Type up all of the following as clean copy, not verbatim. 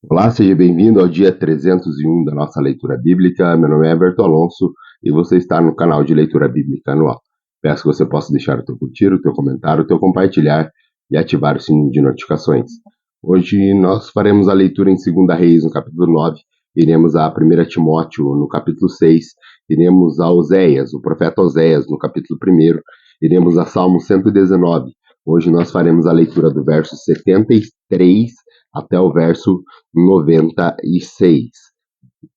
Olá, seja bem-vindo ao dia 301 da nossa leitura bíblica. Meu nome é Everton Alonso e você está no canal de leitura bíblica anual. Peço que você possa deixar o teu curtir, o teu comentário, o teu compartilhar e ativar o sininho de notificações. Hoje nós faremos a leitura em 2 Reis, no capítulo 9, iremos a 1 Timóteo, no capítulo 6, iremos a Oséias, o profeta Oséias, no capítulo 1, iremos a Salmo 119. Hoje nós faremos a leitura do verso 73 até o verso 96.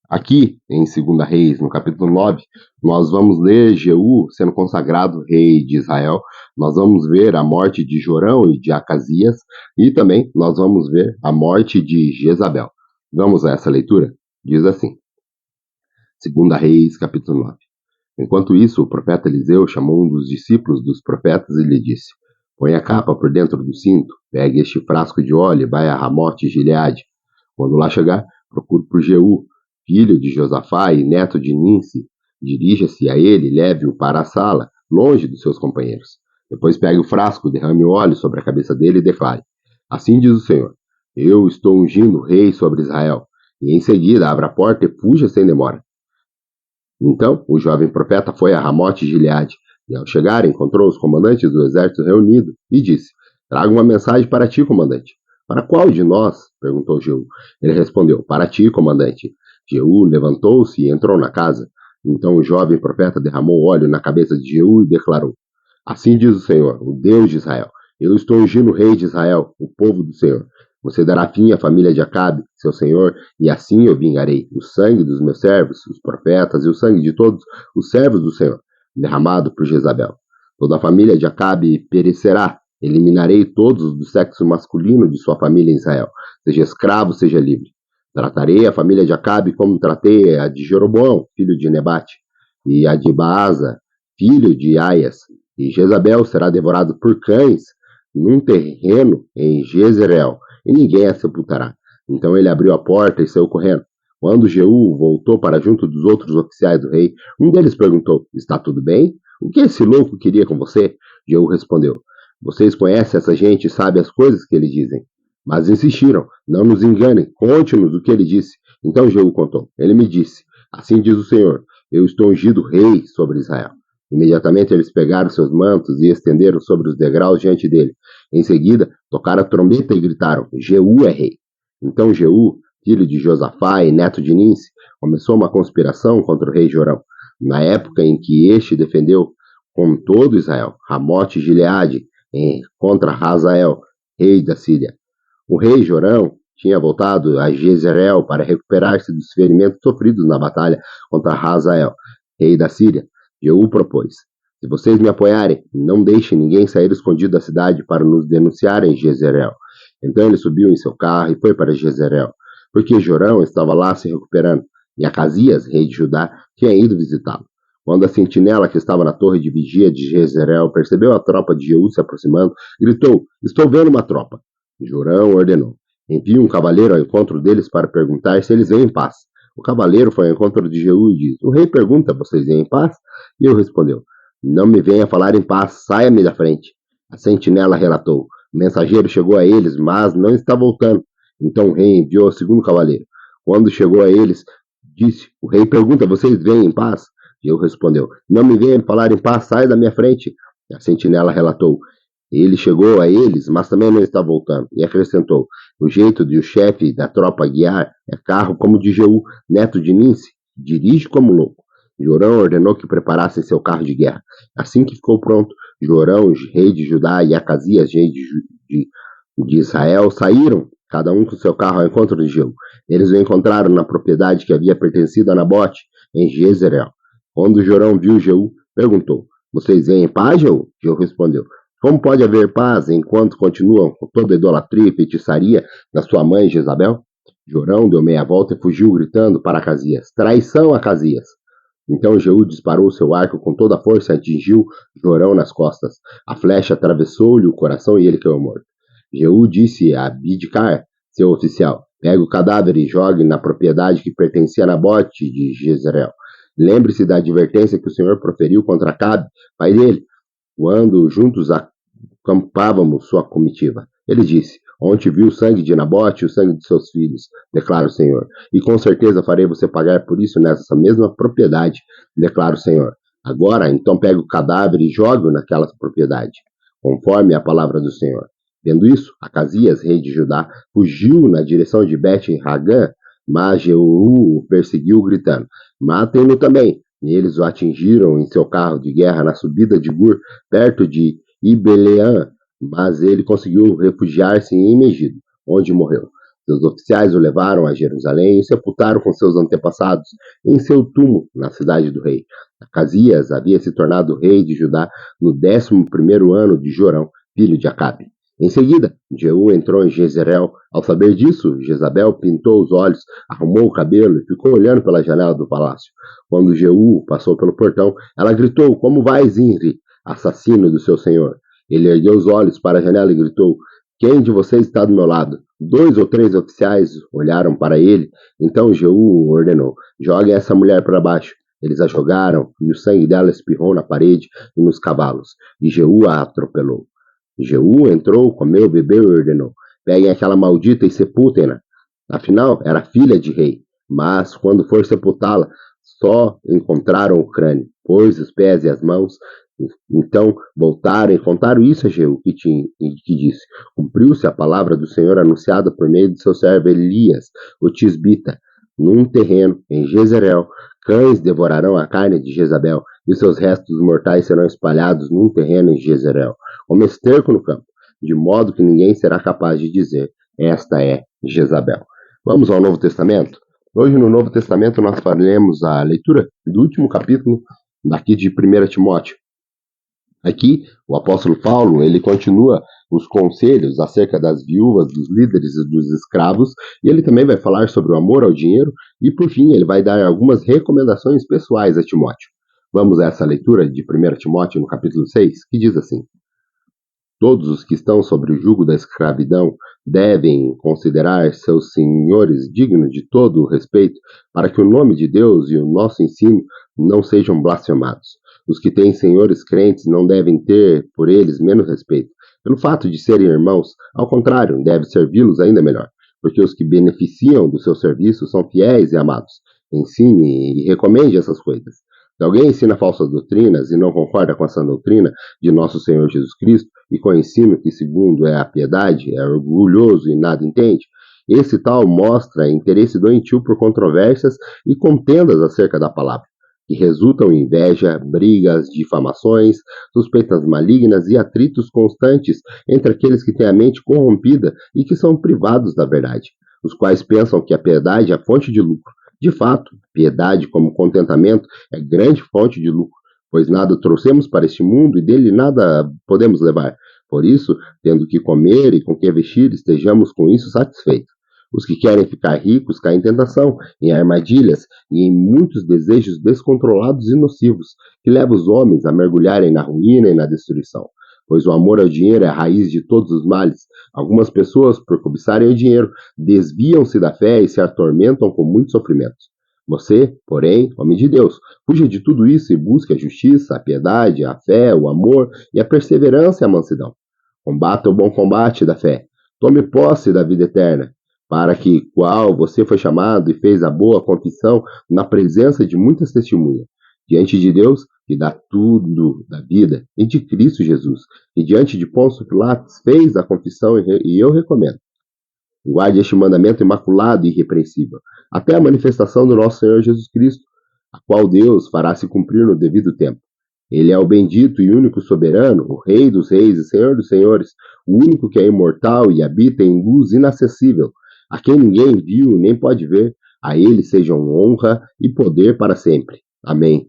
Aqui, em 2 Reis, no capítulo 9, nós vamos ler Jeú sendo consagrado rei de Israel, nós vamos ver a morte de Jorão e de Acasias, e também nós vamos ver a morte de Jezabel. Vamos a essa leitura? Diz assim, 2 Reis, capítulo 9. Enquanto isso, o profeta Eliseu chamou um dos discípulos dos profetas e lhe disse: Põe a capa por dentro do cinto, pegue este frasco de óleo e vai a Ramote Gileade. Quando lá chegar, procure por Jeú, filho de Josafá e neto de Ninsi. Dirija-se a ele e leve-o para a sala, longe dos seus companheiros. Depois pegue o frasco, derrame o óleo sobre a cabeça dele e declare: Assim diz o Senhor: Eu estou ungindo o rei sobre Israel. E em seguida abra a porta e fuja sem demora. Então o jovem profeta foi a Ramote Gileade, e ao chegar encontrou os comandantes do exército reunidos, e disse: Trago uma mensagem para ti, comandante. Para qual de nós? Perguntou Jeú. Ele respondeu: Para ti, comandante. Jeú levantou-se e entrou na casa. Então o jovem profeta derramou óleo na cabeça de Jeú e declarou: Assim diz o Senhor, o Deus de Israel: Eu estou ungindo o rei de Israel, o povo do Senhor. Você dará fim à família de Acabe, seu senhor, e assim eu vingarei o sangue dos meus servos, os profetas, e o sangue de todos os servos do Senhor, derramado por Jezabel. Toda a família de Acabe perecerá. Eliminarei todos do sexo masculino de sua família em Israel, seja escravo, seja livre. Tratarei a família de Acabe como tratei a de Jeroboão, filho de Nebate, e a de Baasa, filho de Aias. E Jezabel será devorado por cães num terreno em Jezreel, e ninguém a sepultará. Então ele abriu a porta e saiu correndo. Quando Jeú voltou para junto dos outros oficiais do rei, um deles perguntou: Está tudo bem? O que esse louco queria com você? Jeú respondeu: Vocês conhecem essa gente e sabem as coisas que eles dizem. Mas insistiram: Não nos enganem, conte-nos o que ele disse. Então Jeú contou: Ele me disse: Assim diz o Senhor: Eu estou ungido rei sobre Israel. Imediatamente eles pegaram seus mantos e estenderam sobre os degraus diante dele. Em seguida, tocaram a trombeta e gritaram: Jeú é rei. Então Jeú, filho de Josafá e neto de Ninsi, começou uma conspiração contra o rei Jorão, na época em que este defendeu com todo Israel Ramote Gileade contra Hazael, rei da Síria. O rei Jorão tinha voltado a Jezreel para recuperar-se dos ferimentos sofridos na batalha contra Hazael, rei da Síria. Jeú propôs: Se vocês me apoiarem, não deixem ninguém sair escondido da cidade para nos denunciar em Jezreel. Então ele subiu em seu carro e foi para Jezreel, porque Jorão estava lá se recuperando, e Acasias, rei de Judá, tinha ido visitá-lo. Quando a sentinela que estava na torre de vigia de Jezreel percebeu a tropa de Jeú se aproximando, gritou: Estou vendo uma tropa. Jorão ordenou: Envie um cavaleiro ao encontro deles para perguntar se eles vêm em paz. O cavaleiro foi ao encontro de Jeú e disse: O rei pergunta: Vocês vêm em paz? E ele respondeu: Não me venha falar em paz, saia-me da frente. A sentinela relatou: O mensageiro chegou a eles, mas não está voltando. Então o rei enviou o segundo cavaleiro. Quando chegou a eles, disse: O rei pergunta: Vocês vêm em paz? Jeú respondeu: Não me venha falar em paz, saia da minha frente. A sentinela relatou: Ele chegou a eles, mas também não está voltando. E acrescentou: O jeito de o chefe da tropa guiar é carro como o de Jeú, neto de Ninsi, dirige como louco. Jorão ordenou que preparassem seu carro de guerra. Assim que ficou pronto, Jorão, rei de Judá, e Acasias, rei de Israel, saíram, cada um com seu carro ao encontro de Jeú. Eles o encontraram na propriedade que havia pertencido a Nabote, em Jezreel. Quando Jorão viu Jeú, perguntou: Vocês vêm em paz, Jeú? Jeú respondeu: Como pode haver paz enquanto continuam com toda a idolatria e feitiçaria da sua mãe Jezabel? Jorão deu meia volta e fugiu gritando para Acasias: Traição, Acasias! Então Jeú disparou seu arco com toda a força e atingiu Jorão nas costas. A flecha atravessou-lhe o coração e ele caiu morto. Jeú disse a Bidkar, seu oficial: Pegue o cadáver e jogue na propriedade que pertencia a Nabote de Jezreel. Lembre-se da advertência que o Senhor proferiu contra Acabe, pai dele, quando juntos acampávamos sua comitiva. Ele disse: onde vi o sangue de Nabote e o sangue de seus filhos, declara o Senhor. E com certeza farei você pagar por isso nessa mesma propriedade, declara o Senhor. Agora, então pegue o cadáver e jogue-o naquela propriedade, conforme a palavra do Senhor. Vendo isso, Acasias, rei de Judá, fugiu na direção de Bet-Hagã, mas Jeú o perseguiu, gritando: matem-no também. E eles o atingiram em seu carro de guerra na subida de Gur, perto de Ibeleã, mas ele conseguiu refugiar-se em Megido, onde morreu. Seus oficiais o levaram a Jerusalém e sepultaram com seus antepassados em seu túmulo na cidade do rei. Acasias havia se tornado rei de Judá no 11º ano de Jorão, filho de Acabe. Em seguida, Jeú entrou em Jezreel. Ao saber disso, Jezabel pintou os olhos, arrumou o cabelo e ficou olhando pela janela do palácio. Quando Jeú passou pelo portão, ela gritou: como vai, Zinri, assassino do seu senhor? Ele ergueu os olhos para a janela e gritou: quem de vocês está do meu lado? 2 ou 3 oficiais olharam para ele. Então Jeú ordenou: joguem essa mulher para baixo. Eles a jogaram, e o sangue dela espirrou na parede e nos cavalos, e Jeú a atropelou. Jeú entrou, comeu, bebeu e ordenou: peguem aquela maldita e sepultem-na. Afinal, era filha de rei, mas quando for sepultá-la, só encontraram o crânio, pois os pés e as mãos. Então voltaram e contaram isso a Jeú, que disse: cumpriu-se a palavra do Senhor anunciada por meio de seu servo Elias, o tisbita. Num terreno em Jezreel, cães devorarão a carne de Jezabel, e seus restos mortais serão espalhados num terreno em Jezreel, como esterco no campo, de modo que ninguém será capaz de dizer: esta é Jezabel. Vamos ao Novo Testamento? Hoje no Novo Testamento nós faremos a leitura do último capítulo daqui de 1 Timóteo. Aqui, o apóstolo Paulo, ele continua os conselhos acerca das viúvas, dos líderes e dos escravos, e ele também vai falar sobre o amor ao dinheiro, e por fim, ele vai dar algumas recomendações pessoais a Timóteo. Vamos a essa leitura de 1 Timóteo, no capítulo 6, que diz assim: todos os que estão sobre o jugo da escravidão devem considerar seus senhores dignos de todo o respeito, para que o nome de Deus e o nosso ensino não sejam blasfemados. Os que têm senhores crentes não devem ter por eles menos respeito, pelo fato de serem irmãos. Ao contrário, deve servi-los ainda melhor, porque os que beneficiam do seu serviço são fiéis e amados. Ensine e recomende essas coisas. Se alguém ensina falsas doutrinas e não concorda com essa doutrina de nosso Senhor Jesus Cristo, e com o ensino que, segundo é a piedade, é orgulhoso e nada entende, esse tal mostra interesse doentio por controvérsias e contendas acerca da palavra, que resultam em inveja, brigas, difamações, suspeitas malignas e atritos constantes entre aqueles que têm a mente corrompida e que são privados da verdade, os quais pensam que a piedade é a fonte de lucro. De fato, piedade como contentamento é grande fonte de lucro, pois nada trouxemos para este mundo e dele nada podemos levar. Por isso, tendo que comer e com que vestir, estejamos com isso satisfeitos. Os que querem ficar ricos caem em tentação, em armadilhas e em muitos desejos descontrolados e nocivos, que levam os homens a mergulharem na ruína e na destruição. Pois o amor ao dinheiro é a raiz de todos os males. Algumas pessoas, por cobiçarem o dinheiro, desviam-se da fé e se atormentam com muitos sofrimentos. Você, porém, homem de Deus, fuja de tudo isso e busque a justiça, a piedade, a fé, o amor e a perseverança e a mansidão. Combata o bom combate da fé. Tome posse da vida eterna, para que, qual você foi chamado e fez a boa confissão na presença de muitas testemunhas, diante de Deus, que dá tudo da vida, e de Cristo Jesus, e diante de Pôncio Pilatos fez a confissão, e eu recomendo. Guarde este mandamento imaculado e irrepreensível, até a manifestação do nosso Senhor Jesus Cristo, a qual Deus fará se cumprir no devido tempo. Ele é o bendito e único soberano, o Rei dos reis e Senhor dos senhores, o único que é imortal e habita em luz inacessível, a quem ninguém viu nem pode ver. A ele sejam honra e poder para sempre. Amém.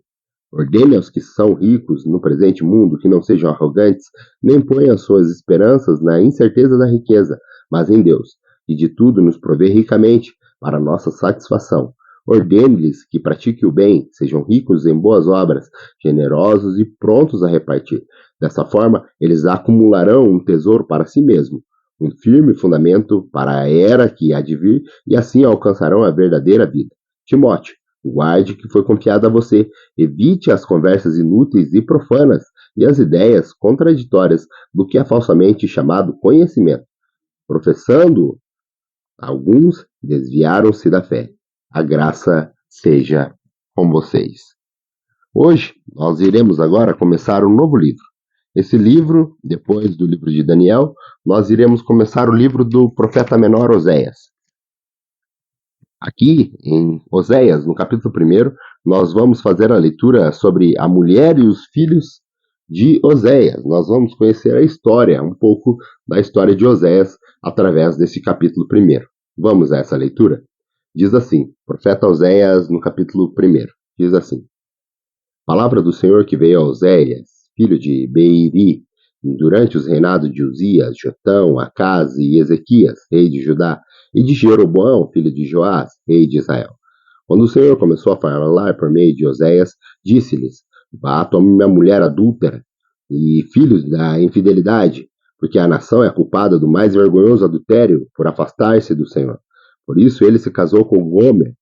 Ordene aos que são ricos no presente mundo que não sejam arrogantes, nem ponham suas esperanças na incerteza da riqueza, mas em Deus, e de tudo nos provê ricamente, para nossa satisfação. Ordene-lhes que pratiquem o bem, sejam ricos em boas obras, generosos e prontos a repartir. Dessa forma, eles acumularão um tesouro para si mesmos, um firme fundamento para a era que há de vir, e assim alcançarão a verdadeira vida. Timóteo, guarde o que foi confiado a você, evite as conversas inúteis e profanas e as ideias contraditórias do que é falsamente chamado conhecimento. professando, alguns desviaram-se da fé. A graça seja com vocês. Hoje, nós iremos agora começar um novo livro. Esse livro, depois do livro de Daniel, nós iremos começar o livro do profeta menor Oséias. Aqui, em Oséias, no capítulo 1, nós vamos fazer a leitura sobre a mulher e os filhos de Oséias. Nós vamos conhecer a história, um pouco da história de Oséias, através desse capítulo 1. Vamos a essa leitura? Diz assim, profeta Oséias, no capítulo 1, diz assim: Palavra do Senhor que veio a Oséias, filho de Beeri, durante os reinados de Uzias, Jotão, Acaz e Ezequias, rei de Judá, e de Jeroboão, filho de Joás, rei de Israel. Quando o Senhor começou a falar por meio de Oséias, disse-lhes: Vá, tome minha mulher adúltera e filhos da infidelidade, porque a nação é culpada do mais vergonhoso adultério por afastar-se do Senhor. Por isso ele se casou com Gomer,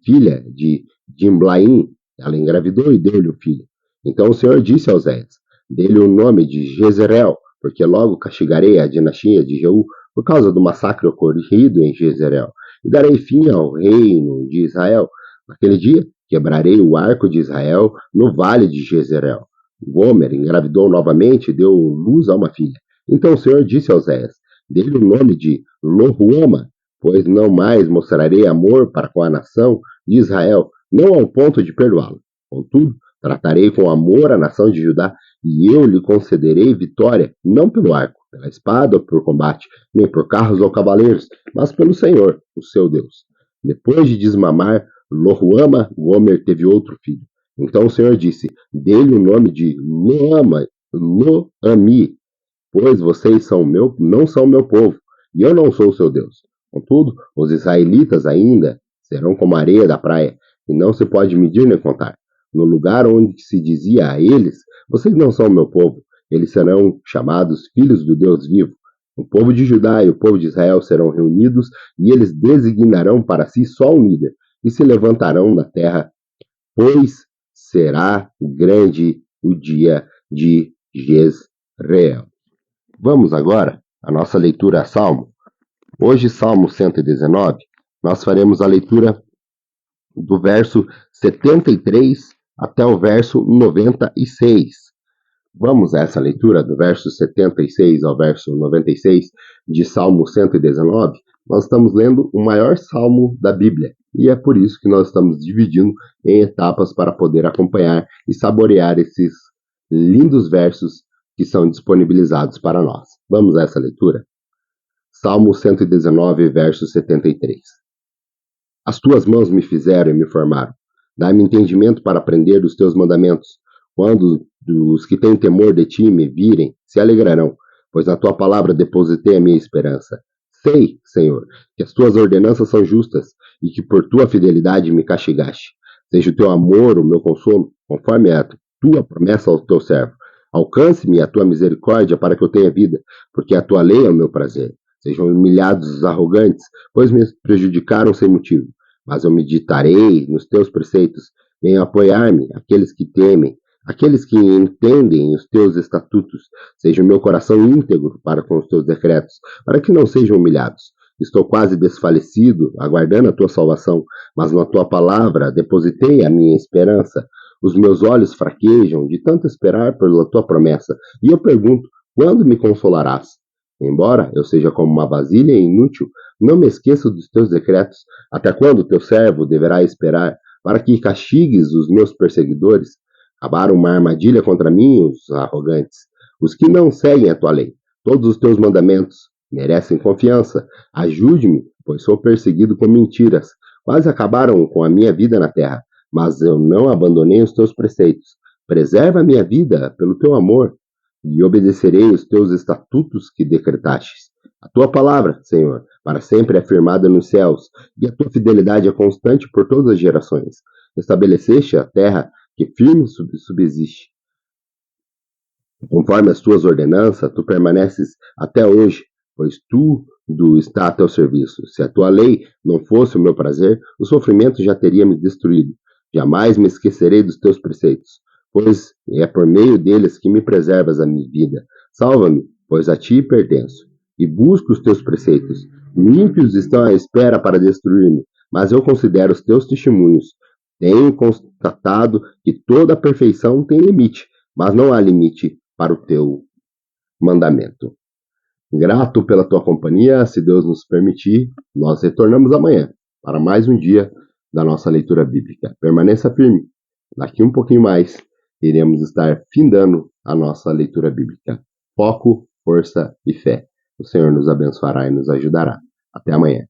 filha de Dimblaim. Ela engravidou e deu-lhe um filho. Então o Senhor disse a Oséias: Dê-lhe o nome de Jezreel, porque logo castigarei a dinastia de Jeú por causa do massacre ocorrido em Jezreel, e darei fim ao reino de Israel. Naquele dia, quebrarei o arco de Israel no vale de Jezreel. Gomer engravidou novamente e deu luz a uma filha. Então o Senhor disse a Oséias: Dê-lhe o nome de Lohuama, pois não mais mostrarei amor para com a nação de Israel, não ao ponto de perdoá-lo. Contudo, tratarei com amor a nação de Judá, e eu lhe concederei vitória, não pelo arco, pela espada ou por combate, nem por carros ou cavaleiros, mas pelo Senhor, o seu Deus. Depois de desmamar Lohuama, Gomer teve outro filho. Então o Senhor disse: Dê-lhe o nome de Lo-Ami, pois vocês não são meu povo, e eu não sou o seu Deus. Contudo, os israelitas ainda serão como a areia da praia, e não se pode medir nem contar. No lugar onde se dizia a eles: Vocês não são meu povo, eles serão chamados filhos do Deus vivo. O povo de Judá e o povo de Israel serão reunidos, e eles designarão para si só um líder, e se levantarão na terra, pois será grande o dia de Jezreel. Vamos agora à nossa leitura a Salmo. Hoje, Salmo 119, nós faremos a leitura do verso 73 até o verso 96. Vamos a essa leitura do verso 76 ao verso 96 de Salmo 119. Nós estamos lendo o maior salmo da Bíblia, e é por isso que nós estamos dividindo em etapas para poder acompanhar e saborear esses lindos versos que são disponibilizados para nós. Vamos a essa leitura? Salmo 119, verso 73. As tuas mãos me fizeram e me formaram. Dá-me entendimento para aprender os teus mandamentos. Quando os que têm temor de ti me virem, se alegrarão, pois na tua palavra depositei a minha esperança. Sei, Senhor, que as tuas ordenanças são justas e que por tua fidelidade me castigaste. Seja o teu amor o meu consolo, conforme a tua promessa ao teu servo. Alcance-me a tua misericórdia para que eu tenha vida, porque a tua lei é o meu prazer. Sejam humilhados os arrogantes, pois me prejudicaram sem motivo. Mas eu meditarei nos teus preceitos. Venham apoiar-me aqueles que temem, aqueles que entendem os teus estatutos. Seja o meu coração íntegro para com os teus decretos, para que não sejam humilhados. Estou quase desfalecido, aguardando a tua salvação, mas na tua palavra depositei a minha esperança. Os meus olhos fraquejam de tanto esperar pela tua promessa, e eu pergunto: quando me consolarás? Embora eu seja como uma vasilha inútil, não me esqueça dos teus decretos. Até quando teu servo deverá esperar para que castigues os meus perseguidores? Acabaram uma armadilha contra mim, os arrogantes, os que não seguem a tua lei. Todos os teus mandamentos merecem confiança. Ajude-me, pois sou perseguido com mentiras. Quase acabaram com a minha vida na terra, mas eu não abandonei os teus preceitos. Preserva a minha vida pelo teu amor, e obedecerei os teus estatutos que decretastes. A tua palavra, Senhor, para sempre é firmada nos céus, e a tua fidelidade é constante por todas as gerações. Estabeleceste a terra que firme subsiste. Conforme as tuas ordenanças, tu permaneces até hoje, pois tudo está a teu serviço. Se a tua lei não fosse o meu prazer, o sofrimento já teria me destruído. Jamais me esquecerei dos teus preceitos, pois é por meio deles que me preservas a minha vida. Salva-me, pois a ti pertenço. e busco os teus preceitos. Ímpios estão à espera para destruir-me, mas eu considero os teus testemunhos. Tenho constatado que toda perfeição tem limite, mas não há limite para o teu mandamento. Grato pela tua companhia, se Deus nos permitir, nós retornamos amanhã para mais um dia da nossa leitura bíblica. Permaneça firme, daqui um pouquinho mais iremos estar findando a nossa leitura bíblica. Foco, força e fé. O Senhor nos abençoará e nos ajudará. Até amanhã.